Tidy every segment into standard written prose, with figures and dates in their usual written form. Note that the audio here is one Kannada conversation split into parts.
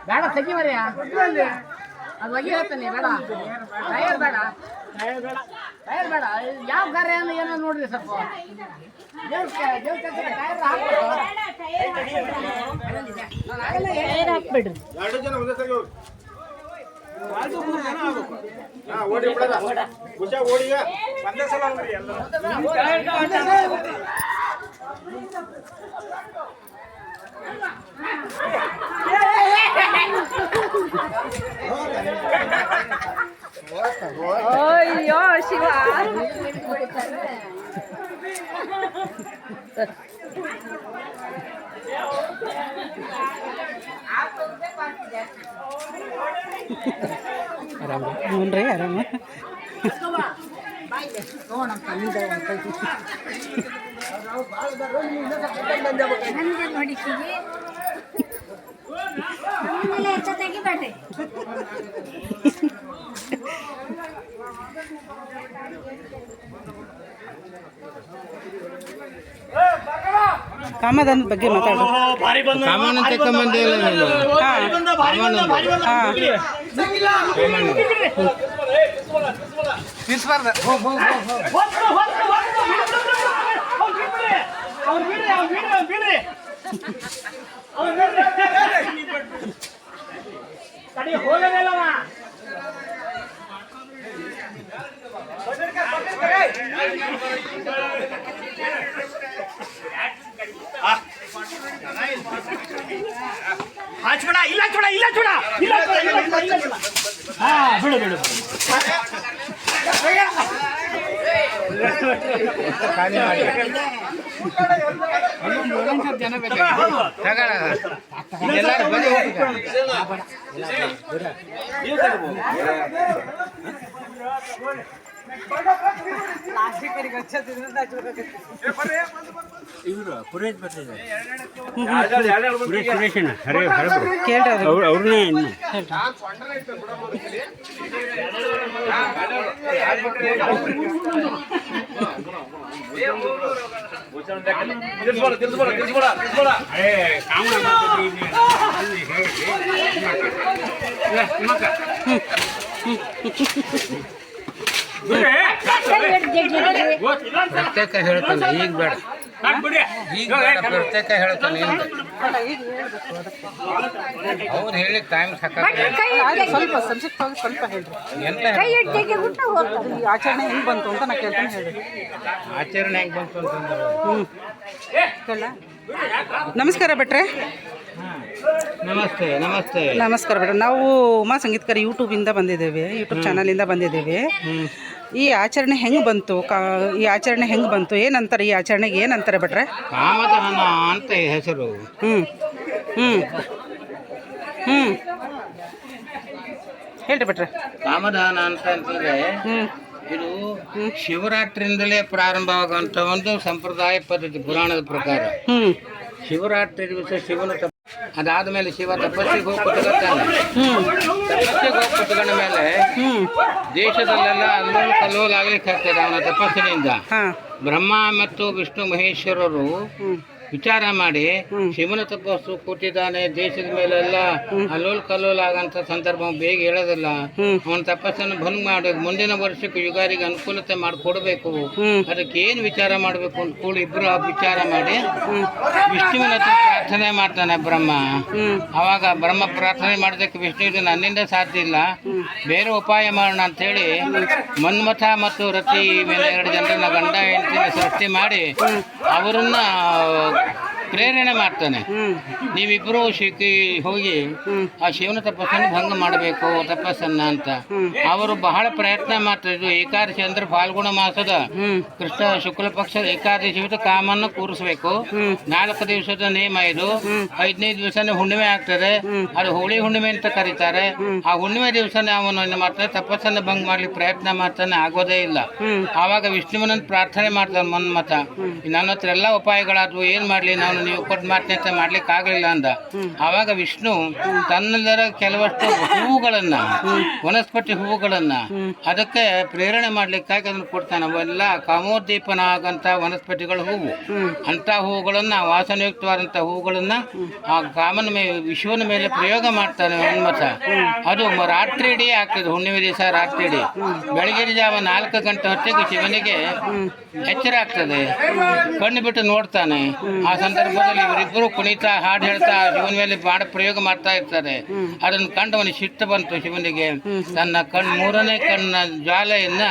ಬೇಡ ತೆಗಿ ಮರ್ಯಾ ಅದು ಬಗ್ಗೆ ಹೇಳ್ತಾನೆ ಬೇಡ ಟೈರ್ ಬೇಡ ಟೈರ್ ಬೇಡ ಯಾವ ಗಾರೆ ಏನೋ ನೋಡ್ರಿ ಸ್ವಲ್ಪ ಹಾಕ್ಬಿಡ್ರಿ ಅಯ್ಯೋ ಶಿವ ಆರಾಮ ನೋಡ್ರಿ ಆರಾಮ ಕಾಮಧನದ ಬಗ್ಗೆ ಮಾತಾಡು. ಕಾಮನ್ ತಕೊಂಬಂದಿಲ್ಲ ಇಲ್ಲ ಚೂಡ ಇಲ್ಲ ಚೂಡ ಇಲ್ಲ ಹಾ ಬಿಡು ಬಿಡು ಜನ ಅವ್ರನ್ನೇ ಪ್ರತ್ಯೇಕ ಹೇಳ್ತಾನೆ ಈಗ ಬೇಡ ಈಗ ಬೇಡ ಪ್ರತ್ಯೇಕ ಹೇಳ್ತಾನೆ ಅವ್ರು ಹೇಳಿ ಟೈಮ್ ಸ್ವಲ್ಪ ಸಬ್ಜೆಕ್ಟ್ ಹೋಗಿ ಸ್ವಲ್ಪ ಹೇಳ್ರಿ. ಎಂತ ಈ ಆಚರಣೆ ಹೆಂಗೆ ಬಂತು ಅಂತ ನಾ ಕೇಳ್ತಾನೆ ಹೇಳಿ. ಆಚರಣೆ ಹೆಂಗೆ ಬಂತು ಅಂತಂದ್ರೆ ಕೇಳ. ನಮಸ್ಕಾರ ಭಟ್ರೆ. ನಮಸ್ತೆ ನಮಸ್ತೆ ನಮಸ್ಕಾರ ಭಟ್ರೆ. ನಾವು ಉಮಾ ಸಂಗೀತಕರ ಯೂಟ್ಯೂಬಿಂದ ಬಂದಿದ್ದೇವೆ, ಯೂಟ್ಯೂಬ್ ಚಾನಲಿಂದ ಬಂದಿದ್ದೇವೆ. ಈ ಆಚರಣೆ ಹೆಂಗೆ ಬಂತು? ಈ ಆಚರಣೆ ಹೆಂಗೆ ಬಂತು? ಏನಂತಾರೆ ಈ ಆಚರಣೆಗೆ? ಏನಂತಾರೆ ಭಟ್ರೆ? ಕಾಮಧನ ಅಂತ ಹೆಸರು. ಹೇಳ್ರಿ ಭಟ್ರೆ. ಕಾಮಧನ ಅಂತಂದ್ರೆ ಇದು ಶಿವರಾತ್ರಿಯಿಂದಲೇ ಪ್ರಾರಂಭವಾಗುವಂಥ ಒಂದು ಸಂಪ್ರದಾಯ ಪದ್ಧತಿ. ಪುರಾಣದ ಪ್ರಕಾರ ಶಿವರಾತ್ರಿ ದಿವಸ ಶಿವನ ಅದಾದ ಮೇಲೆ ಶಿವ ತಪಸ್ಸಿಗೆ ಹೋಗಿ ಕುತ್ಕೊತಾನೆ. ತಪಸ್ಸಿಗೆ ಹೋಗಿ ಕುತ್ಕೊಂಡ ಮೇಲೆ ದೇಶದಲ್ಲೆಲ್ಲ ಅಲ್ಲೋಲ ಕಲ್ಲೋಲ ಆಗ್ಲಿಕ್ಕೆ ಆಗ್ತದೆ ಅವನ ತಪಸ್ಸಿನಿಂದ. ಬ್ರಹ್ಮ ಮತ್ತು ವಿಷ್ಣು ಮಹೇಶ್ವರರು ವಿಚಾರ ಮಾಡಿ ಶಿವನ ತಪಸ್ಸು ಕೂತಿದ್ದಾನೆ, ದೇಶದ ಮೇಲೆಲ್ಲ ಅಲ್ಲೋಲ್ ಕಲ್ಲೋಲ್ ಆಗಂತ ಸಂದರ್ಭ ಬೇಗ ಹೇಳೋದಿಲ್ಲ. ಅವನ ತಪಸ್ಸನ್ನು ಭಂಗ್ ಮಾಡಿ ಮುಂದಿನ ವರ್ಷಕ್ಕೆ ಯುಗಾರಿಗೆ ಅನುಕೂಲತೆ ಮಾಡಿಕೊಡ್ಬೇಕು. ಅದಕ್ಕೆ ಏನು ವಿಚಾರ ಮಾಡಬೇಕು ಅಂತ ಕೂಡಿ ಇಬ್ರು ವಿಚಾರ ಮಾಡಿ ವಿಷ್ಣುವಿನ ಹತ್ರ ಪ್ರಾರ್ಥನೆ ಮಾಡ್ತಾನೆ ಬ್ರಹ್ಮ. ಅವಾಗ ಬ್ರಹ್ಮ ಪ್ರಾರ್ಥನೆ ಮಾಡೋದಕ್ಕೆ ವಿಷ್ಣುವಿಗೆ ನನ್ನಿಂದ ಸಾಧ್ಯ ಇಲ್ಲ, ಬೇರೆ ಉಪಾಯ ಮಾಡೋಣ ಅಂತೇಳಿ ಮನ್ಮಥ ಮತ್ತು ರತಿ ಮೇಲೆ 2 ಜನರನ್ನ ಗಂಡ ಹೆಂಡತಿನ ಸೃಷ್ಟಿ ಮಾಡಿ ಅವರನ್ನ ಪ್ರೇರಣೆ ಮಾಡ್ತಾನೆ. ನೀವಿಬ್ಬರು ಹೋಗಿ ಆ ಶಿವನ ತಪಸ್ಸನ್ನು ಭಂಗ ಮಾಡಬೇಕು ತಪಸ್ಸನ್ನ ಅಂತ. ಅವರು ಬಹಳ ಪ್ರಯತ್ನ ಮಾಡ್ತಿದ್ರು. ಏಕಾದಶಿ ಅಂದ್ರೆ ಫಾಲ್ಗುಣ ಮಾಸದ ಕೃಷ್ಣ ಶುಕ್ಲ ಪಕ್ಷದ ಏಕಾದಶಿ ಕಾಮನ್ನು ಕೂರಿಸ್ಬೇಕು. 4 ದಿವಸದ ನೇಮ ಇದು. 5ನೇ ದಿವಸನೇ ಹುಣ್ಣಿಮೆ ಆಗ್ತದೆ, ಅದು ಹೋಳಿ ಹುಣ್ಣಿಮೆ ಅಂತ ಕರೀತಾರೆ. ಆ ಹುಣ್ಣಿಮೆ ದಿವಸನೇ ಅವನು ಏನು ಮಾಡ್ತಾನೆ, ತಪಸ್ಸನ್ನು ಭಂಗ ಮಾಡ್ಲಿಕ್ಕೆ ಪ್ರಯತ್ನ ಮಾಡ್ತಾನೆ, ಆಗೋದೇ ಇಲ್ಲ. ಆವಾಗ ವಿಷ್ಣುವಿನಂತ ಪ್ರಾರ್ಥನೆ ಮಾಡ್ತಾನೆ ಮನ್ಮಥ. ನನ್ನ ಹತ್ರ ಎಲ್ಲ ಉಪಾಯಗಳಾದ್ವು, ಏನ್ ಮಾಡ್ಲಿ, ನಾನು ನೀವು ಕೊಟ್ಟು ಮಾತನೆ ಅಂತ ಮಾಡ್ಲಿಕ್ಕೆ ಆಗಲಿಲ್ಲ ಅಂದ. ಆವಾಗ ವಿಷ್ಣು ತನ್ನದರ ಕೆಲವಷ್ಟು ಹೂವುಗಳನ್ನ, ವನಸ್ಪತಿ ಹೂವುಗಳನ್ನ ಅದಕ್ಕೆ ಪ್ರೇರಣೆ ಮಾಡ್ಲಿಕ್ಕಾಗಿ ಅದನ್ನು ಕೊಡ್ತಾನೆ. ಅವೆಲ್ಲ ಕಾಮೋದ್ದೀಪನ ಆಗಂತ ವನಸ್ಪತಿಗಳ ಹೂವು. ಅಂತ ಹೂವುಗಳನ್ನ, ವಾಸನಯುಕ್ತವಾದಂಥ ಹೂವುಗಳನ್ನ ಆ ಕಾಮನ ವಿಶ್ವನ ಮೇಲೆ ಪ್ರಯೋಗ ಮಾಡ್ತಾನೆ ಮನ್ಮಥ. ಅದು ರಾತ್ರಿ ಇಡೀ ಆಗ್ತದೆ, ಹುಣ್ಣಿಮೆ ದಿವಸ ರಾತ್ರಿ ಇಡೀ. ಬೆಳಗಿನ ಜಾವ 4 ಗಂಟೆ ಹೊತ್ತಿಗೆ ಶಿವನಿಗೆ ಎಚ್ಚರ ಆಗ್ತದೆ, ಕಣ್ಣು ಬಿಟ್ಟು ನೋಡ್ತಾನೆ. ಆ ಸಂದರ್ಭದಲ್ಲಿ ಇವರಿಬ್ಬರು ಕುಣಿತಾ ಹಾಡು ಹೇಳ್ತಾ ಶಿವನ ಮೇಲೆ ಬಾಣ ಪ್ರಯೋಗ ಮಾಡ್ತಾ ಇರ್ತಾರೆ. ಅದನ್ನು ಕಂಡು ಅವನಿಗೆ ಸಿಟ್ಟು ಬಂತು ಶಿವನಿಗೆ. ತನ್ನ ಮೂರನೇ ಕಣ್ಣ ಜ್ವಾಲೆಯನ್ನ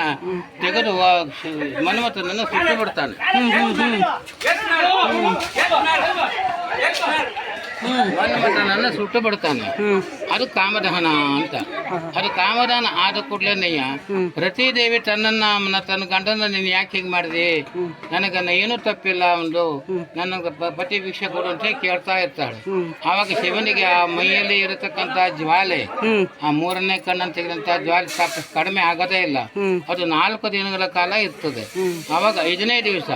ತೆಗೆದು ಮನ್ಮಥನನ್ನು ಸುಟ್ಟು ಬಿಡ್ತಾನೆ. ಮನ್ಮಥನನ್ನು ಸುಟ್ಟು ಬಿಡ್ತಾನೆ. ಅದು ಕಾಮದಹನ ಅಂತ. ಅದು ಕಾಮದಹನ ಆದ ಕೂಡಲೇನಯ್ಯ ರತಿದೇವಿ ತನ್ನ ಗಂಡನ ನೀನು ಯಾಕೆ ಹೀಗೆ ಮಾಡಿದೆ, ನನಗನ್ನ ಏನೂ ತಪ್ಪಿಲ್ಲ, ಒಂದು ನನ್ನ ಪತಿ ಭಿಕ್ಷೆ ಕೊಡು ಅಂತ ಕೇಳ್ತಾ ಇರ್ತಾಳೆ. ಆವಾಗ ಶಿವನಿಗೆ ಆ ಮೈಯಲ್ಲಿ ಇರತಕ್ಕಂತ ಜ್ವಾಲೆ, ಆ ಮೂರನೇ ಕಣ್ಣನ್ನು ತೆಗೆದಂತ ಜ್ವಾಲೆ ಸಾಕಷ್ಟು ಕಡಿಮೆ ಆಗದೇ ಇಲ್ಲ. ಅದು 4 ದಿನಗಳ ಕಾಲ ಇರ್ತದೆ. ಆವಾಗ 5ನೇ ದಿವಸ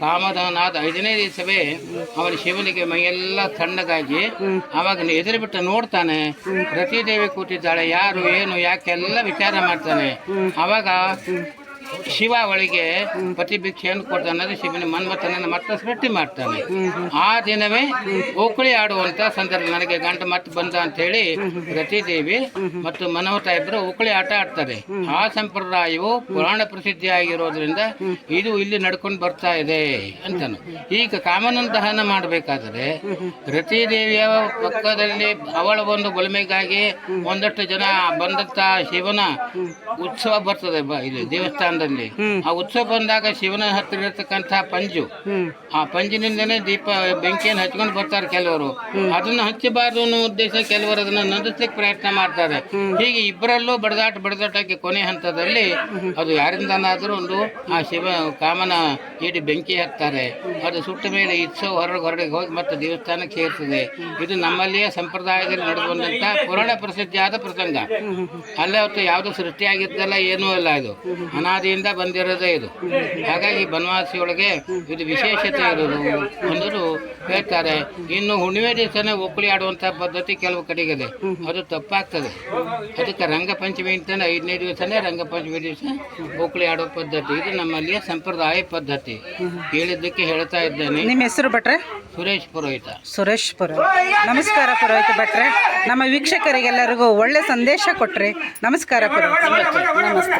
ಕಾಮದಹನ ಆದ 5ನೇ ದಿವಸವೇ ಅವನ ಶಿವನಿಗೆ ಮೈಯೆಲ್ಲ ತಣ್ಣಗಾಗಿ ಆವಾಗ ಎದುರು ಬಿಟ್ಟು ನೋಡ್ತಾನೆ. ರತಿದೇವಿ ಕೂತಿದ್ದಾಳೆ, ಯಾರು ಏನು ಯಾಕೆಲ್ಲ ವಿಚಾರ ಮಾಡ್ತಾನೆ. ಆವಾಗ ಶಿವ ಅವಳಿಗೆ ಪತಿ ಭಿಕ್ಷೆಯನ್ನು ಕೊಡ್ತಾನೆ. ಅದು ಶಿವನ ಮನ್ಮಥನನ್ನು ಮತ್ತೆ ಸೃಷ್ಟಿ ಮಾಡ್ತಾನೆ. ಆ ದಿನವೇ ಓಕುಳಿ ಆಡುವಂತ ಸಂದರ್ಭ. ನನಗೆ ಗಂಡ ಮತ್ತೆ ಬಂದ ಅಂತ ಹೇಳಿ ರತಿದೇವಿ ಮತ್ತು ಮನ್ಮಥ ಇಬ್ಬರು ಓಕುಳಿ ಆಟ ಆಡ್ತಾರೆ. ಆ ಸಂಪ್ರದಾಯವು ಪುರಾಣ ಪ್ರಸಿದ್ಧಿ ಆಗಿರೋದ್ರಿಂದ ಇದು ಇಲ್ಲಿ ನಡ್ಕೊಂಡು ಬರ್ತಾ ಇದೆ ಅಂತಾನು. ಈಗ ಕಾಮನ ದಹನ ಮಾಡಬೇಕಾದ್ರೆ ರತಿದೇವಿಯ ಪಕ್ಕದಲ್ಲಿ ಅವಳ ಒಂದು ಒಲಿಮೆಗಾಗಿ ಒಂದಷ್ಟು ಜನ ಬಂದಂತ ಶಿವನ ಉತ್ಸವ ಬರ್ತದೆ ಇಲ್ಲಿ ದೇವಸ್ಥಾನದಲ್ಲಿ. ಆ ಉತ್ಸವ ಬಂದಾಗ ಶಿವನ ಹತ್ತಿರ ಇರತಕ್ಕಂತ ಪಂಜು, ಆ ಪಂಜಿನಿಂದನೇ ದೀಪ ಬೆಂಕಿಯನ್ನು ಹಚ್ಕೊಂಡು ಬರ್ತಾರೆ ಕೆಲವರು. ಅದನ್ನ ಹಚ್ಚಬಾರ್ದು ಅನ್ನೋ ಉದ್ದೇಶ ಕೆಲವರು ಅದನ್ನ ನಂದಿಸ್ಲಿಕ್ಕೆ ಪ್ರಯತ್ನ ಮಾಡ್ತಾರೆ. ಹೀಗೆ ಇಬ್ಬರಲ್ಲೂ ಬಡದಾಟಕ್ಕೆ ಕೊನೆ ಹಂತದಲ್ಲಿ ಅದು ಯಾರಿಂದನಾದ್ರೂ ಒಂದು ಆ ಶಿವ ಕಾಮನ ಇಡೀ ಬೆಂಕಿ ಹಾಕ್ತಾರೆ. ಅದು ಸುಟ್ಟ ಮೇಲೆ ಉತ್ಸವ ಹೊರಗೆ ಹೋಗಿ ಮತ್ತೆ ದೇವಸ್ಥಾನಕ್ಕೆ ಸೇರ್ತದೆ. ಇದು ನಮ್ಮಲ್ಲಿಯೇ ಸಂಪ್ರದಾಯದಲ್ಲಿ ನಡೆದು ಬಂದಂತ ಪುರಾಣ ಪ್ರಸಿದ್ಧಿಯಾದ ಪ್ರಸಂಗ. ಅಲ್ಲೇ ಹೊತ್ತು ಯಾವುದು ಸೃಷ್ಟಿಯಾಗಿದ್ದಲ್ಲ, ಏನೂ ಇಲ್ಲ, ಇದು ಅನಾದಿಯಿಂದ ಬಂದಿರೋದೇ ಇದು. ಹಾಗಾಗಿ ಬನವಾಸಿಯೊಳಗೆ ಇದು ವಿಶೇಷತೆ ಇರೋದು ಅಂದರು ಹೇಳ್ತಾರೆ. ಇನ್ನು ಹುಣ್ಣಿಮೆ ದಿವಸನೇ ಒಕ್ಕಳಿ ಆಡುವಂಥ ಪದ್ಧತಿ ಕೆಲವು ಕಡೆಗಿದೆ, ಅದು ತಪ್ಪಾಗ್ತದೆ. ಅದಕ್ಕೆ ರಂಗಪಂಚಮಿ ಅಂತಾನೆ 5ನೇ ದಿವಸನೇ ರಂಗಪಂಚಮಿ ದಿವಸ ಒಕ್ಕಳಿ ಆಡೋ ಪದ್ಧತಿ. ಇದು ನಮ್ಮಲ್ಲಿಯ ಸಂಪ್ರದಾಯ ಪದ್ಧತಿ. ಹೇಳಿದ್ದಕ್ಕೆ ಹೇಳ್ತಾ ಇದ್ದೇನೆ. ನಿಮ್ಮ ಹೆಸರು ಭಟ್ರೆ? ಸುರೇಶ್ ಪುರೋಹಿತ. ಸುರೇಶ್ ಪುರೋಹಿತ. ನಮಸ್ಕಾರ ಪುರೋಹಿತ ಭಟ್ರೆ. ನಮ್ಮ ವೀಕ್ಷಕರಿಗೆಲ್ಲರಿಗೂ ಒಳ್ಳೆ ಸಂದೇಶ ಕೊಟ್ರಿ. ನಮಸ್ಕಾರ ಪುರೋಹಿತ. ನಮಸ್ತೆ.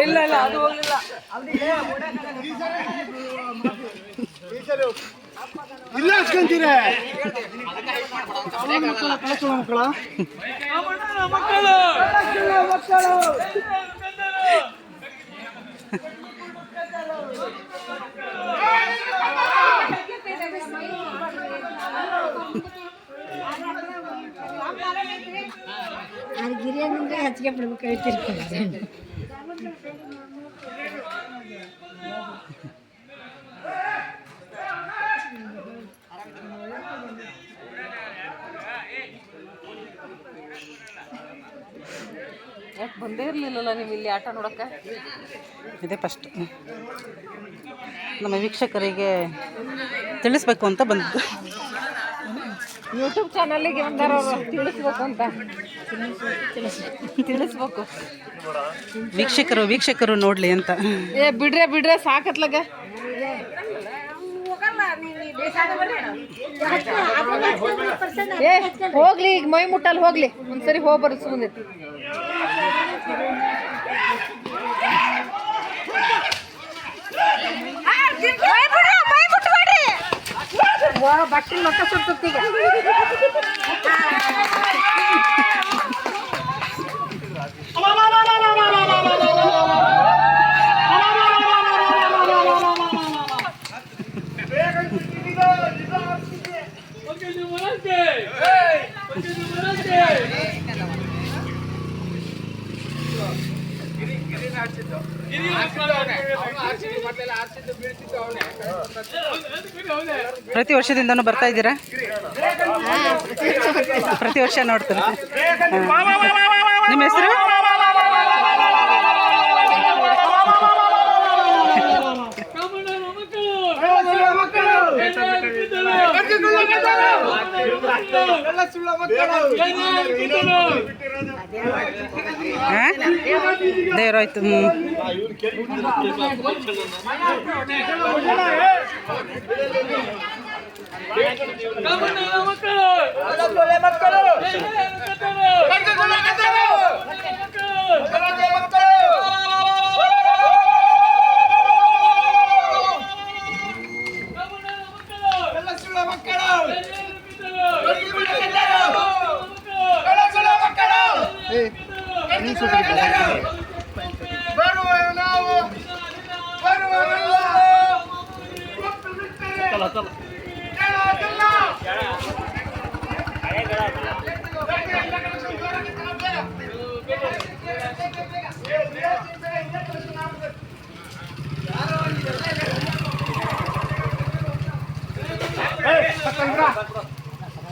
ಇಲ್ಲ ಅದು ಹೋಗಲಿಲ್ಲ. ಇಲ್ಲ ಹಚ್ಕೊಂತೀರ ಅದು ಗಿರಿಯಂದ್ರೆ ಹಚ್ಚಿಗೆ ಬಿಡ್ಬೇಕಾಗಿತ್ತು. ಯಾಕೆ ಬಂದೇ ಇರಲಿಲ್ಲಲ್ಲ ನೀವು ಇಲ್ಲಿ ಆಟ ನೋಡೋಕ್ಕೆ? ಇದೇ ಫಸ್ಟ್ ನಮ್ಮ ವೀಕ್ಷಕರಿಗೆ ತಿಳಿಸ್ಬೇಕು ಅಂತ ಬಂದಿದ್ದು. ಯೂಟ್ಯೂಬ್ ಚಾನಲಿಗೆ ಬಂದಾರ ತಿಳಿಸ್ಬೇಕು ಅಂತ ತಿಳಿಸ್ಬೇಕು. ವೀಕ್ಷಕರು ನೋಡ್ಲಿ ಅಂತ. ಬಿಡ್ರೆ ಸಾಕತ್ಲಾಗ. ಹೋಗ್ಲಿ, ಈಗ ಮೈ ಮುಟ್ಟಲ್ಲಿ ಹೋಗ್ಲಿ, ಒಂದ್ಸರಿ ಹೋಗಿ ಬರೋ ಸುಮ್ಮನೆ. ಬಟ್ಟೆ ಮಕ್ಕ ಸುಟ್ಟೀಗ ಪ್ರತಿ ವರ್ಷದಿಂದನೂ ಬರ್ತಾ ಇದ್ದೀರಾ? ಪ್ರತಿ ವರ್ಷ ನೋಡ್ತೀರಾ? ನಿಮ್ಮ ಹೆಸರು? ದೇವರಾಯ್ತು.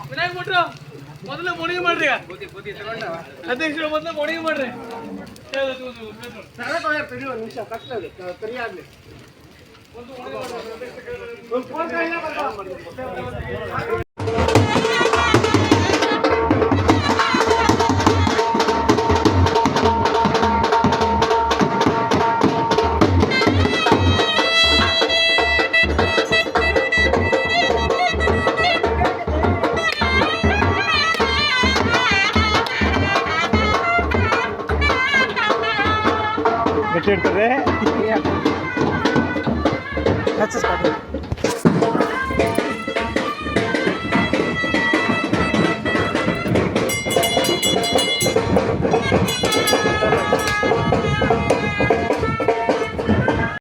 ವಿನಾಯಕ್ ಭಟ್ರು ಮೊದಲು ಮೊಣಿಗೆ ಮಾಡ್ರಿ, ಅಧ್ಯಕ್ಷರು ಮೊದಲು ಮೊಣಿಗೆ ಮಾಡ್ರಿ. ಹಚ್ಚಿಸ್ಕೊಡ್ರಿ.